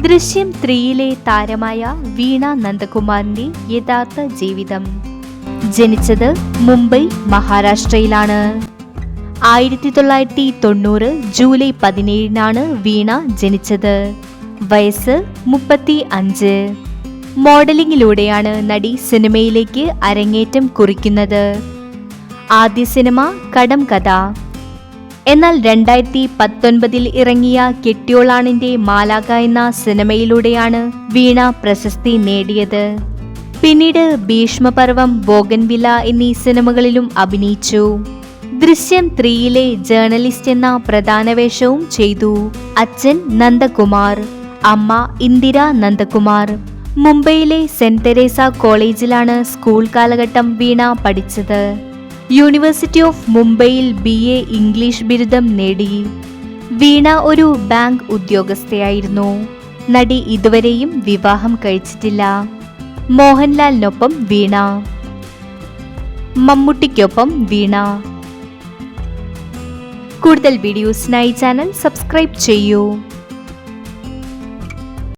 ദൃശ്യം 3-ലെ താരമായ വീണ നന്ദകുമാറിന്റെ യഥാർത്ഥ ജീവിതം. ജനിച്ചത് മുംബൈ, മഹാരാഷ്ട്രയിലാണ്. 1990 ജൂലൈ 17-നാണ് വീണ ജനിച്ചത്. വയസ്സ് 35. മോഡലിംഗിലൂടെയാണ് നടി സിനിമയിലേക്ക് അരങ്ങേറ്റം കുറിക്കുന്നത്. ആദ്യ സിനിമ കടം കഥ. എന്നാൽ 2019 ഇറങ്ങിയ കെട്ടിയോളാണിന്റെ മാലാഖ എന്ന സിനിമയിലൂടെയാണ് വീണ പ്രശസ്തി നേടിയത്. പിന്നീട് ഭീഷ്മപർവം, ബോഗൻവില്ല എന്നീ സിനിമകളിലും അഭിനയിച്ചു. ദൃശ്യം 3-ലെ ജേർണലിസ്റ്റ് എന്ന പ്രധാന വേഷവും ചെയ്തു. അച്ഛൻ നന്ദകുമാർ, അമ്മ ഇന്ദിര നന്ദകുമാർ. മുംബൈയിലെ സെന്റ് തെരേസ കോളേജിലാണ് സ്കൂൾ കാലഘട്ടം വീണ പഠിച്ചത്. യൂണിവേഴ്സിറ്റി ഓഫ് മുംബൈയിൽ BA ഇംഗ്ലീഷ് ബിരുദം നേടി. വീണ ഒരു ബാങ്ക് ഉദ്യോഗസ്ഥയായിരുന്നു. നടി ഇതുവരെയും വിവാഹം കഴിച്ചിട്ടില്ല. മോഹൻലാലിനൊപ്പം വീണ, മമ്മൂട്ടിക്കൊപ്പം വീണ. കൂടുതൽ വീഡിയോസിനായി ചാനൽ സബ്സ്ക്രൈബ് ചെയ്യൂ.